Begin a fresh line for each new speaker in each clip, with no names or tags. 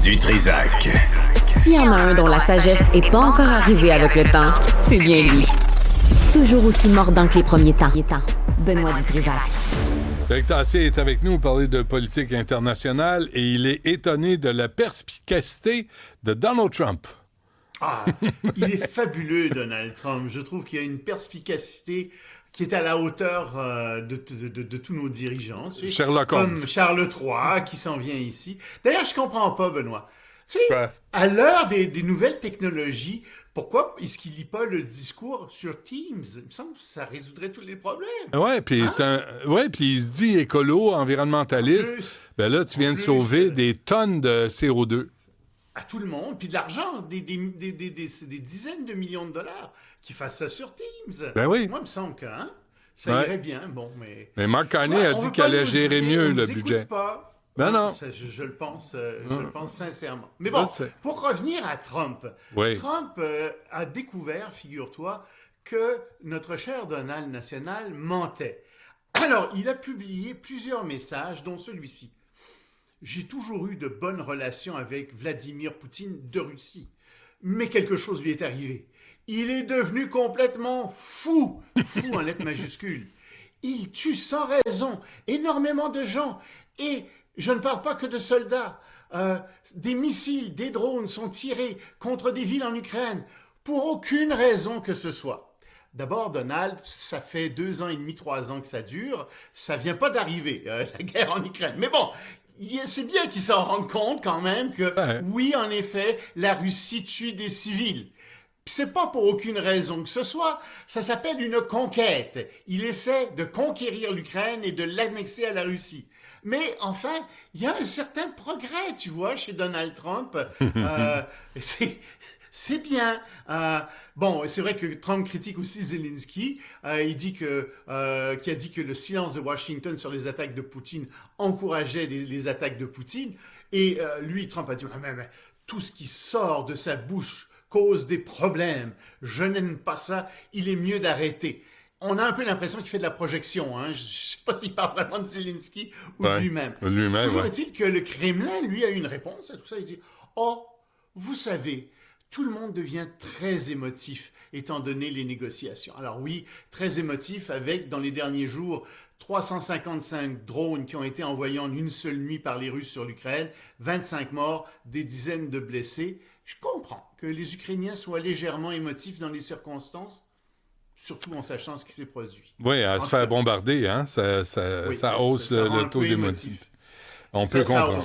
Du Trizac.
S'il y en a un dont la sagesse n'est pas encore arrivée avec le temps, c'est bien lui. Toujours aussi mordant que les premiers temps. Benoît Dutrisac.
Luc Tassier est avec nous pour parler de politique internationale et il est étonné de la perspicacité de Donald Trump.
Ah, il est fabuleux, Donald Trump. Je trouve qu'il y a une perspicacité qui est à la hauteur de tous nos dirigeants. Tu sais,
Sherlock Holmes.
Comme Charles III qui s'en vient ici. D'ailleurs, je comprends pas, Benoît. Tu sais, à l'heure des nouvelles technologies, pourquoi est-ce qu'il lit pas le discours sur Teams? Il me semble que ça résoudrait tous les problèmes.
Ouais, puis puis il se dit écolo, environnementaliste. Ben là, tu viens de sauver des tonnes de CO2.
À tout le monde, puis de l'argent, des dizaines de millions de dollars qui fassent ça sur Teams.
Ben oui.
Moi, il me semble que ça irait bien. Bon,
mais Mark Carney a dit qu'il allait gérer mieux le budget.
Pas.
Ben non.
Ça, je le pense, sincèrement. Mais bon, pour revenir à Trump, Trump a découvert, figure-toi, que notre cher Donald National mentait. Alors, il a publié plusieurs messages, dont celui-ci. J'ai toujours eu de bonnes relations avec Vladimir Poutine de Russie. Mais quelque chose lui est arrivé. Il est devenu complètement fou. Fou en lettres majuscules. Il tue sans raison énormément de gens. Et je ne parle pas que de soldats. Des missiles, des drones sont tirés contre des villes en Ukraine pour aucune raison que ce soit. D'abord, Donald, ça fait 2 ans et demi, 3 ans que ça dure. Ça vient pas d'arriver, la guerre en Ukraine. Mais bon, c'est bien qu'ils s'en rendent compte quand même que, oui, en effet, la Russie tue des civils. Puis c'est pas pour aucune raison que ce soit, ça s'appelle une conquête. Il essaie de conquérir l'Ukraine et de l'annexer à la Russie. Mais enfin, il y a un certain progrès, tu vois, chez Donald Trump. C'est bien. Bon, c'est vrai que Trump critique aussi Zelensky. Il dit qui a dit que le silence de Washington sur les attaques de Poutine encourageait les attaques de Poutine. Et lui, Trump a dit mais tout ce qui sort de sa bouche cause des problèmes. Je n'aime pas ça. Il est mieux d'arrêter. On a un peu l'impression qu'il fait de la projection. Je ne sais pas s'il parle vraiment de Zelensky ou de lui-même. Toujours est-il que le Kremlin, lui, a eu une réponse à tout ça. Il dit « Oh, vous savez, tout le monde devient très émotif étant donné les négociations. » Alors oui, très émotif avec, dans les derniers jours, 355 drones qui ont été envoyés en une seule nuit par les Russes sur l'Ukraine, 25 morts, des dizaines de blessés. Je comprends que les Ukrainiens soient légèrement émotifs dans les circonstances, surtout en sachant ce qui s'est produit.
Oui, à se faire bombarder, ça hausse le taux d'émotif. On peut comprendre.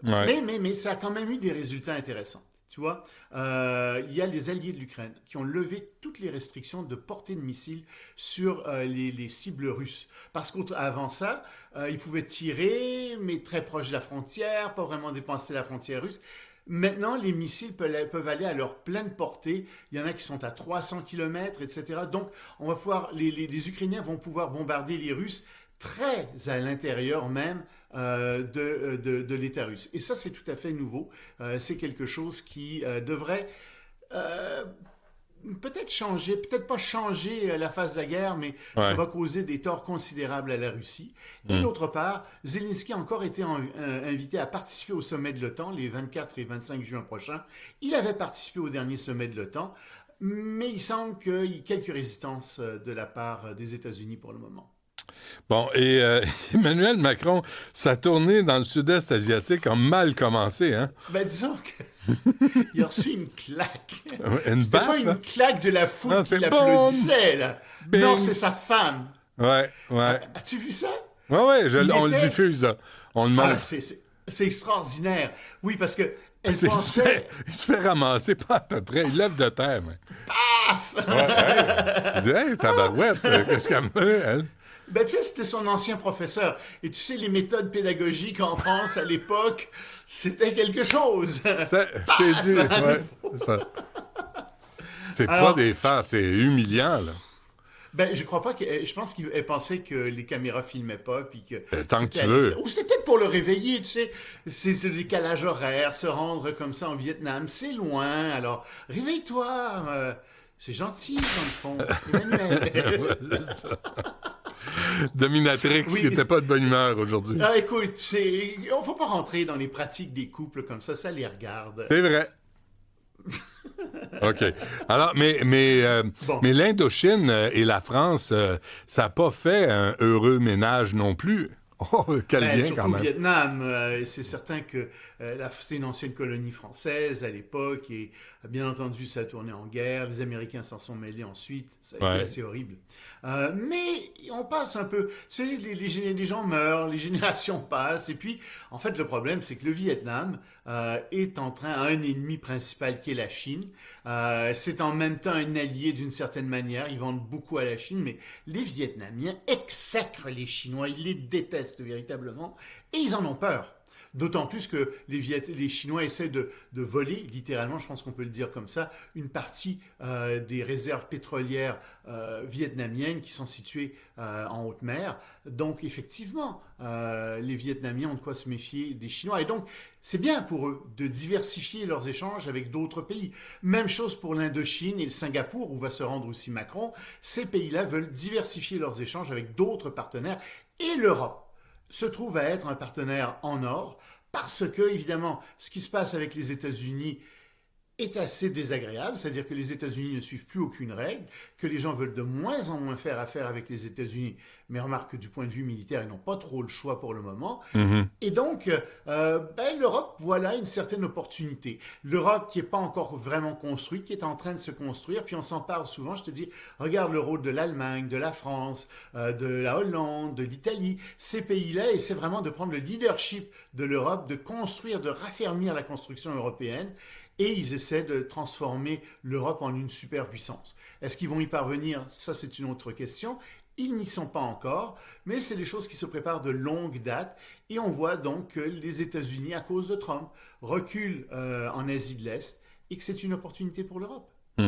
Mais ça a quand même eu des résultats intéressants. Tu vois, il y a les alliés de l'Ukraine qui ont levé toutes les restrictions de portée de missiles sur les cibles russes. Parce qu'avant ça, ils pouvaient tirer, mais très proche de la frontière, pas vraiment dépasser la frontière russe. Maintenant, les missiles peuvent aller à leur pleine portée. Il y en a qui sont à 300 km, etc. Donc, les Ukrainiens vont pouvoir bombarder les Russes très à l'intérieur même de l'État russe. Et ça, c'est tout à fait nouveau. C'est quelque chose qui devrait peut-être changer, peut-être pas changer la phase de la guerre, mais ça va causer des torts considérables à la Russie. Et d'autre part, Zelensky a encore été invité à participer au sommet de l'OTAN les 24 et 25 juin prochains. Il avait participé au dernier sommet de l'OTAN, mais il semble qu'il y ait quelques résistances de la part des États-Unis pour le moment.
Bon, et Emmanuel Macron, sa tournée dans le sud-est asiatique a mal commencé, hein?
Ben, disons qu'il a reçu une claque.
C'était
pas une claque de la foule qui l'applaudissait, là. Bing. Non, c'est sa femme.
Ouais.
As-tu vu ça?
Ouais, on le diffuse, là. On le montre.
C'est extraordinaire. Oui, parce que elle pensait...
Il se fait ramasser, pas à peu près. Il lève de terre, mais...
Paf!
Il dit « Hey, tabarouette, qu'est-ce qu'elle me fait, elle? »
Ben, tu sais, c'était son ancien professeur. Et tu sais, les méthodes pédagogiques en France, à l'époque, c'était quelque chose.
J'ai dit, ça. C'est pas des farces, c'est humiliant, là.
Ben, je crois pas que... Je pense qu'elle pensait que les caméras filmaient pas, puis que...
tant que tu veux.
Ou c'était peut-être pour le réveiller, tu sais. C'est ce décalage horaire, se rendre comme ça en Vietnam, c'est loin. Alors, réveille-toi. C'est gentil, dans le fond. Emmanuel.
C'est ça. Dominatrix qui n'était pas de bonne humeur aujourd'hui.
Ah, écoute, il ne faut pas rentrer dans les pratiques des couples comme ça les regarde.
C'est vrai. OK. Alors, mais l'Indochine et la France, ça n'a pas fait un heureux ménage non plus. Oh, quel lien,
surtout
quand même.
Au Vietnam, c'est certain que c'est une ancienne colonie française à l'époque et bien entendu ça a tourné en guerre, les Américains s'en sont mêlés ensuite, ça a été assez horrible. Mais on passe un peu, tu sais, les gens meurent, les générations passent et puis en fait le problème c'est que le Vietnam est a un ennemi principal qui est la Chine. C'est en même temps un allié d'une certaine manière, ils vendent beaucoup à la Chine, mais les Vietnamiens exècrent les Chinois, ils les détestent véritablement et ils en ont peur. D'autant plus que les Chinois essaient de voler, littéralement, je pense qu'on peut le dire comme ça, une partie des réserves pétrolières vietnamiennes qui sont situées en haute mer. Donc, effectivement, les Vietnamiens ont de quoi se méfier des Chinois. Et donc, c'est bien pour eux de diversifier leurs échanges avec d'autres pays. Même chose pour l'Indochine et le Singapour, où va se rendre aussi Macron. Ces pays-là veulent diversifier leurs échanges avec d'autres partenaires. Et l'Europe se trouve à être un partenaire en or parce que, évidemment, ce qui se passe avec les États-Unis est assez désagréable, c'est-à-dire que les États-Unis ne suivent plus aucune règle, que les gens veulent de moins en moins faire affaire avec les États-Unis, mais remarque que du point de vue militaire, ils n'ont pas trop le choix pour le moment. Et donc, l'Europe, voilà une certaine opportunité. L'Europe qui n'est pas encore vraiment construite, qui est en train de se construire, puis on s'en parle souvent, je te dis, regarde le rôle de l'Allemagne, de la France, de la Hollande, de l'Italie, ces pays-là, et c'est vraiment de prendre le leadership de l'Europe, de construire, de raffermir la construction européenne, et ils essaient de transformer l'Europe en une superpuissance. Est-ce qu'ils vont y parvenir? Ça, c'est une autre question. Ils n'y sont pas encore, mais c'est des choses qui se préparent de longue date. Et on voit donc que les États-Unis, à cause de Trump, reculent en Asie de l'Est et que c'est une opportunité pour l'Europe.
Et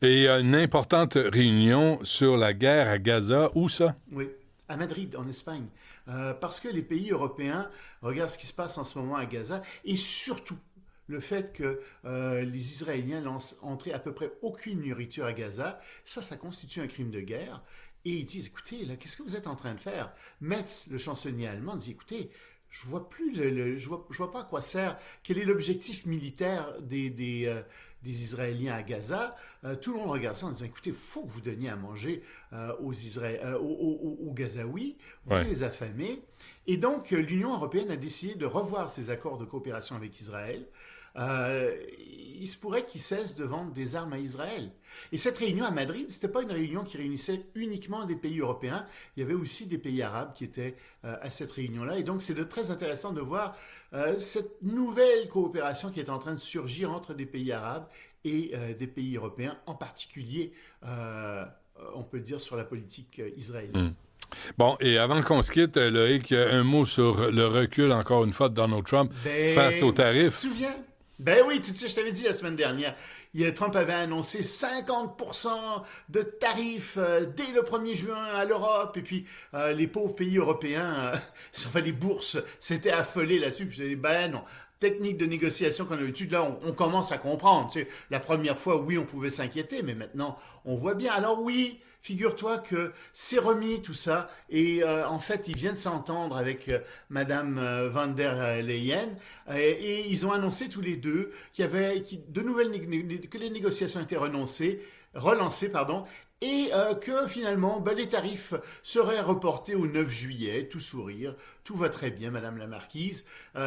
il y a une importante réunion sur la guerre à Gaza. Où ça?
Oui, à Madrid, en Espagne. Parce que les pays européens regardent ce qui se passe en ce moment à Gaza et surtout, le fait que les Israéliens lancent entrer à peu près aucune nourriture à Gaza, ça constitue un crime de guerre. Et ils disent, écoutez, là, qu'est-ce que vous êtes en train de faire? Metz, le chancelier allemand, dit, écoutez, je vois plus je vois pas à quoi sert, quel est l'objectif militaire des Israéliens à Gaza. Tout le monde regarde ça en disant, écoutez, il faut que vous donniez à manger aux Gazaouis, vous les affamez. Et donc, l'Union européenne a décidé de revoir ses accords de coopération avec Israël. Il se pourrait qu'ils cessent de vendre des armes à Israël. Et cette réunion à Madrid, ce n'était pas une réunion qui réunissait uniquement des pays européens. Il y avait aussi des pays arabes qui étaient à cette réunion-là. Et donc, c'est très intéressant de voir cette nouvelle coopération qui est en train de surgir entre des pays arabes et des pays européens, en particulier, on peut le dire, sur la politique israélienne.
Bon, et avant qu'on se quitte, Loïc, un mot sur le recul, encore une fois, de Donald Trump face aux tarifs.
Tu te souviens? Oui, tout de suite, je t'avais dit la semaine dernière. Trump avait annoncé 50% de tarifs dès le 1er juin à l'Europe. Et puis, les pauvres pays européens, les bourses s'étaient affolées là-dessus. Puis je disais, non. Technique de négociation qu'on a l'habitude, là, on commence à comprendre. Tu sais, la première fois, oui, on pouvait s'inquiéter, mais maintenant, on voit bien. Alors oui, figure-toi que c'est remis tout ça, et en fait, ils viennent s'entendre avec Madame van der Leyen, et ils ont annoncé tous les deux que les négociations étaient relancées, et que finalement, les tarifs seraient reportés au 9 juillet, tout sourire, tout va très bien, Madame la Marquise.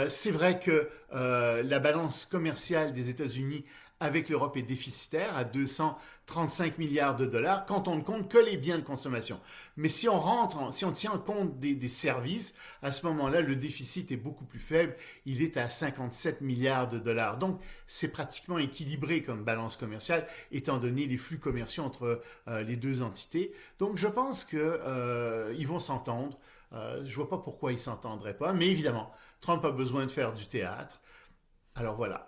C'est vrai que la balance commerciale des États-Unis avec l'Europe est déficitaire à 235 milliards de dollars quand on ne compte que les biens de consommation. Mais si on tient compte des services, à ce moment-là, le déficit est beaucoup plus faible. Il est à 57 milliards de dollars. Donc, c'est pratiquement équilibré comme balance commerciale, étant donné les flux commerciaux entre les deux entités. Donc, je pense qu'ils vont s'entendre. Je ne vois pas pourquoi ils ne s'entendraient pas. Mais évidemment, Trump a besoin de faire du théâtre. Alors voilà.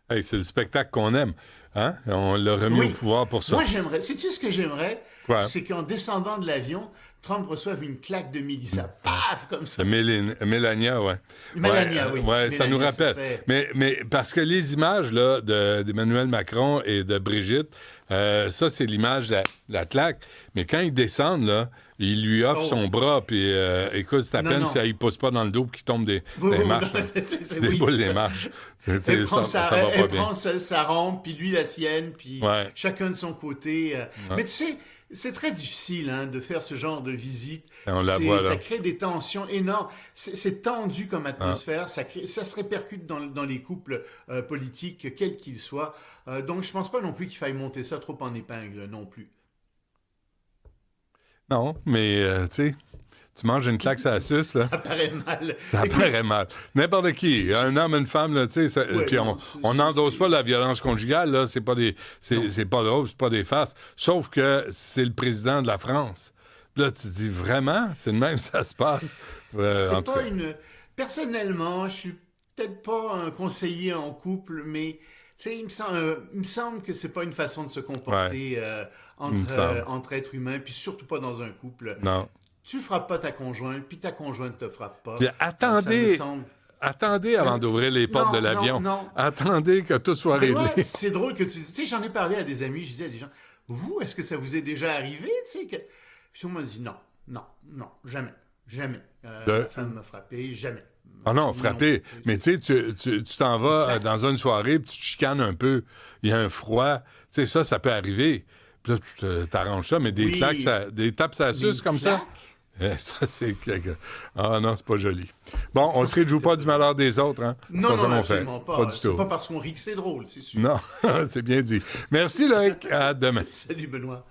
Hey, c'est le spectacle qu'on aime. Hein? On l'a remis au pouvoir pour ça.
Moi, sais-tu ce que j'aimerais? C'est qu'en descendant de l'avion, Trump reçoive une claque de Mélissa, paf, comme ça.
Mélania, ouais.
Mélania, oui.
Ouais,
Mélania,
ça nous rappelle.
serait...
Mais parce que les images là, d'Emmanuel Macron et de Brigitte, ça, c'est l'image de la claque. Mais quand ils descendent, là, il lui offre son bras, puis écoute, c'est à peine si il ne pousse pas dans le dos qu'il tombe des marches. Des boules des marches.
Elle prend
ça
sa rampe, puis lui la sienne, puis chacun de son côté. Mais tu sais, c'est très difficile de faire ce genre de visite. Ça crée des tensions énormes. C'est tendu comme atmosphère. Ça se répercute dans les couples politiques, quels qu'ils soient. Donc, je pense pas non plus qu'il faille monter ça trop en épingle non plus.
Non, mais tu sais, tu manges une claque à la suce, là.
Ça paraît mal.
Ça paraît mal. N'importe qui, un homme, une femme, là, tu sais, puis on n'endosse pas la violence conjugale, là, c'est pas drôle, c'est pas des farces, sauf que c'est le président de la France. Puis là, tu te dis, vraiment, c'est de même ça se passe?
C'est pas Personnellement, je suis peut-être pas un conseiller en couple, mais... Il me semble que c'est pas une façon de se comporter entre êtres humains, puis surtout pas dans un couple.
Non.
Tu frappes pas ta conjointe, puis ta conjointe te frappe pas.
Puis attendez avant d'ouvrir les portes de l'avion.
Non.
Attendez que tout soit réglé.
Ouais, c'est drôle que tu sais, j'en ai parlé à des amis, je disais à des gens, vous, est-ce que ça vous est déjà arrivé, tu sais, que... Puis tout le monde m'a dit non, jamais. La femme m'a frappé, jamais.
Ah non, frappé. Mais tu sais, tu t'en vas dans une soirée, puis tu te chicanes un peu. Il y a un froid. Tu sais, ça peut arriver. Puis là, tu t'arranges ça, mais des claques, des tapes à la suce comme ça. Ça, c'est... Ah non, c'est pas joli. Bon, on se réjouit pas du malheur des autres, hein?
Non, absolument pas.
Pas du tout.
C'est pas parce qu'on rit que c'est drôle, c'est sûr.
Non, c'est bien dit. Merci, Loïc. À demain.
Salut, Benoît.